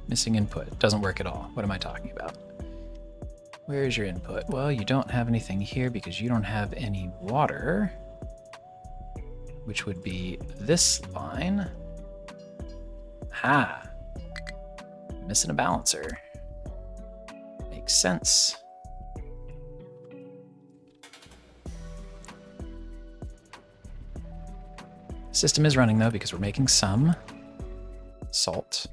Missing input. Doesn't work at all. What am I talking about? Where is your input? Well, you don't have anything here because you don't have any water, which would be this line. Ha! Missing a balancer. Makes sense. System is running though because we're making some salt.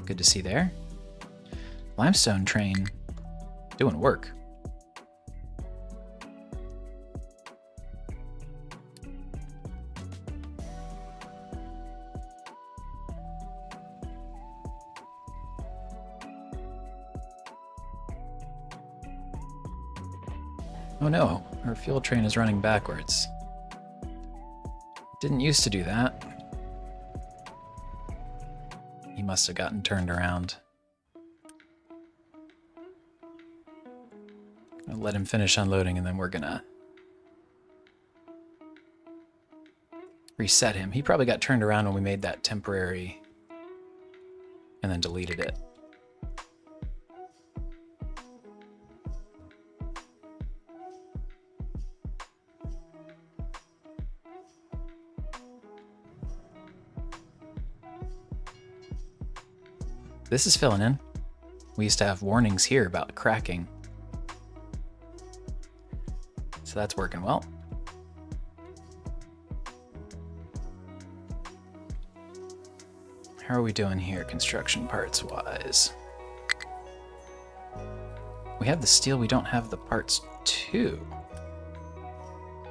Good to see there. Limestone train doing work. Oh no, our fuel train is running backwards. Didn't used to do that. He must have gotten turned around. I'll let him finish unloading and then we're gonna reset him. He probably got turned around when we made that temporary and then deleted it. This is filling in. We used to have warnings here about cracking. So that's working well. How are we doing here construction parts wise? We have the steel, we don't have the parts too.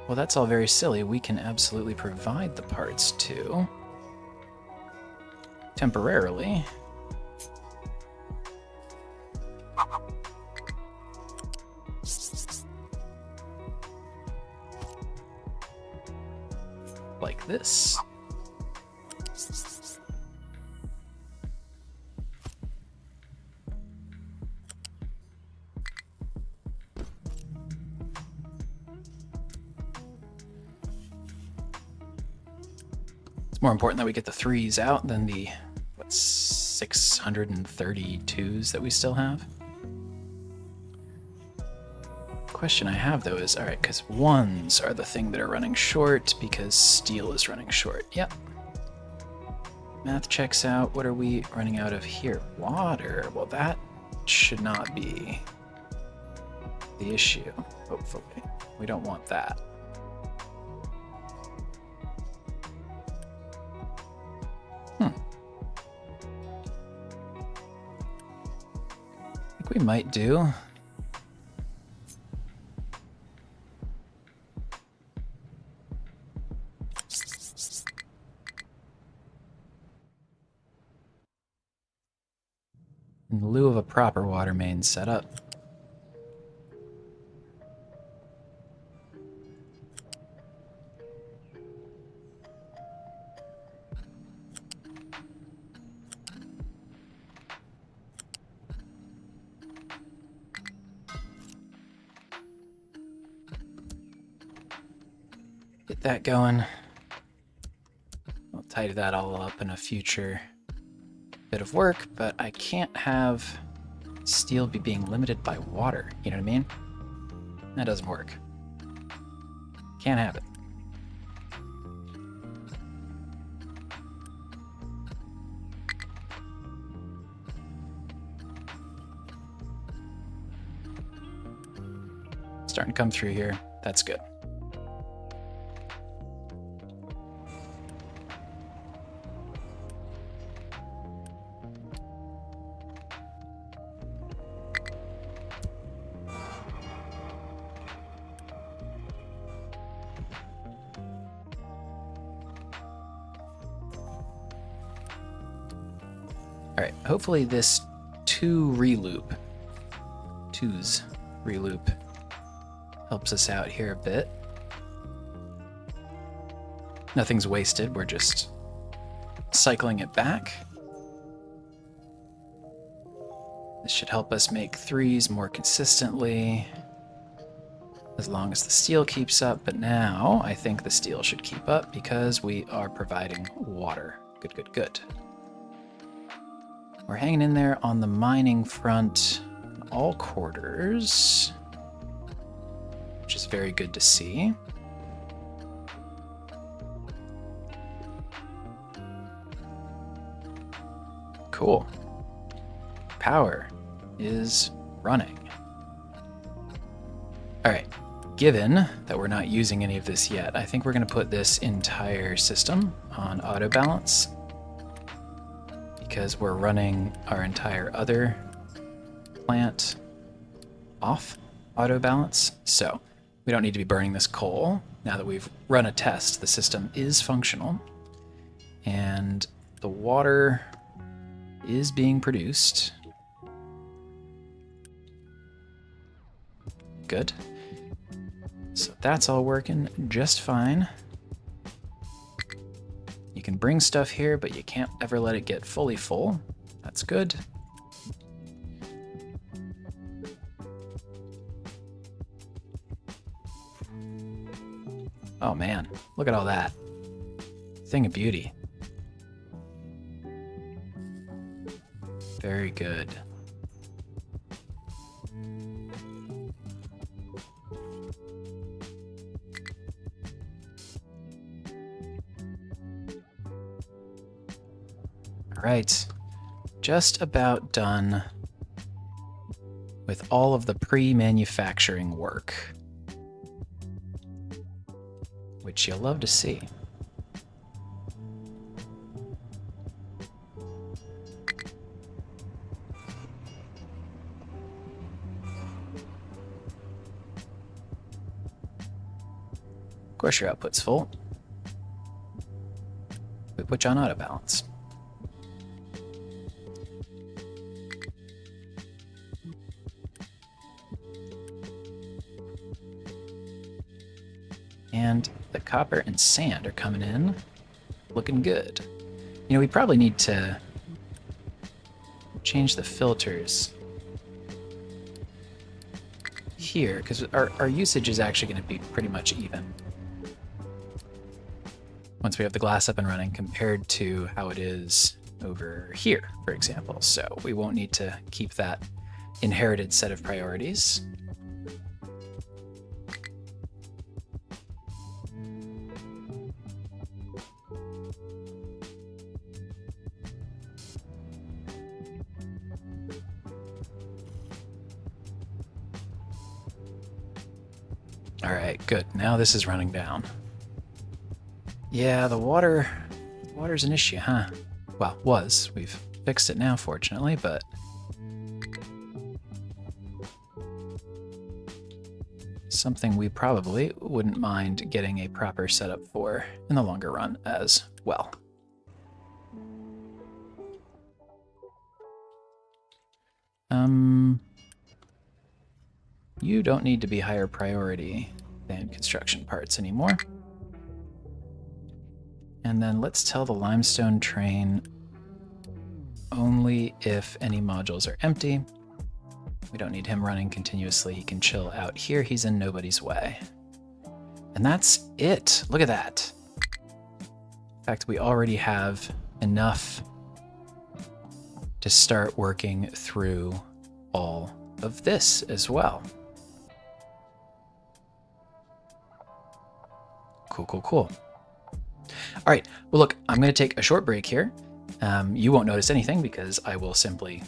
Well, that's all very silly. We can absolutely provide the parts too. Temporarily. Like this. It's more important that we get the 3s out than the, what, 632s that we still have. Question I have though is, all right, because 1s are the thing that are running short because steel is running short. Yep. Math checks out. What are we running out of here? Water. Well, that should not be the issue, hopefully. We don't want that. I think we might do. In lieu of a proper water main setup. Get that going. I'll tidy that all up in a future bit of work, but I can't have steel be being limited by water, you know what I mean? That doesn't work. Can't have it. Starting to come through here. That's good. All right, hopefully this 2s reloop helps us out here a bit. Nothing's wasted, we're just cycling it back. This should help us make 3s more consistently, as long as the steel keeps up, but now I think the steel should keep up because we are providing water. Good, good, good. We're hanging in there on the mining front, all quarters, which is very good to see. Cool. Power is running. All right, given that we're not using any of this yet, I think we're going to put this entire system on auto balance because we're running our entire other plant off auto balance. So we don't need to be burning this coal. Now that we've run a test, the system is functional and the water is being produced. Good. So that's all working just fine. You can bring stuff here, but you can't ever let it get fully full. That's good. Oh man, look at all that. Thing of beauty. Very good. All right, just about done with all of the pre-manufacturing work, which you'll love to see. Of course your output's full. We put you on auto balance. And the copper and sand are coming in, looking good. You know, we probably need to change the filters here, because our usage is actually going to be pretty much even. once we have the glass up and running compared to how it is over here, for example. So we won't need to keep that inherited set of priorities. All right, good. Now this is running down. Yeah, the water's an issue, huh? Well, was. We've fixed it now, fortunately, but something we probably wouldn't mind getting a proper setup for in the longer run as well. You don't need to be higher priority than construction parts anymore. And then let's tell the limestone train only if any modules are empty. We don't need him running continuously. He can chill out here. He's in nobody's way. And that's it. Look at that. In fact, we already have enough to start working through all of this as well. Cool. All right, well, look, I'm going to take a short break here. You won't notice anything because I will simply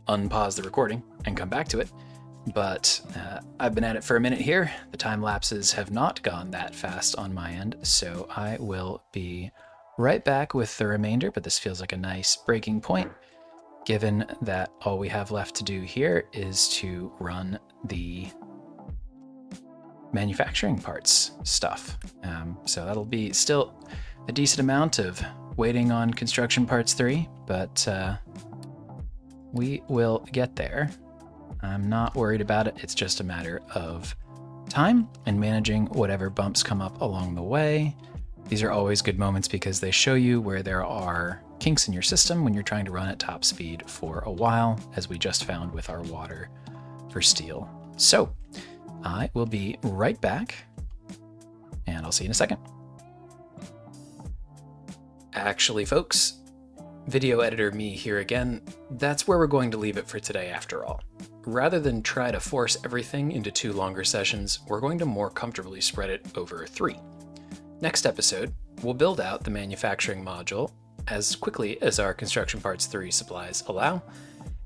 unpause the recording and come back to it. But I've been at it for a minute here. The time lapses have not gone that fast on my end, so I will be right back with the remainder, but this feels like a nice breaking point, given that all we have left to do here is to run the manufacturing parts stuff. So that'll be still a decent amount of waiting on construction parts 3, but we will get there. I'm not worried about it. It's just a matter of time and managing whatever bumps come up along the way. These are always good moments because they show you where there are kinks in your system when you're trying to run at top speed for a while, as we just found with our water for steel. So I will be right back, and I'll see you in a second. Actually, folks, video editor me here again, that's where we're going to leave it for today after all. Rather than try to force everything into 2 longer sessions, we're going to more comfortably spread it over 3. Next episode, we'll build out the manufacturing module as quickly as our construction parts 3 supplies allow,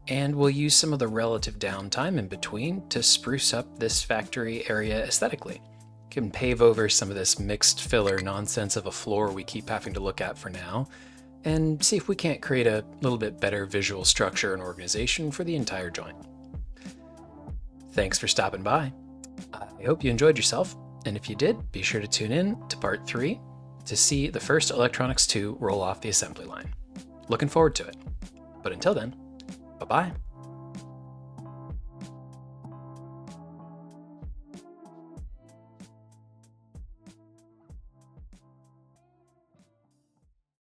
and we'll use some of the relative downtime in between to spruce up this factory area aesthetically. Can pave over some of this mixed filler nonsense of a floor we keep having to look at for now, and see if we can't create a little bit better visual structure and organization for the entire joint. Thanks for stopping by. I hope you enjoyed yourself, and if you did, be sure to tune in to part 3 to see the first Electronics 2 roll off the assembly line. Looking forward to it. But until then, bye-bye.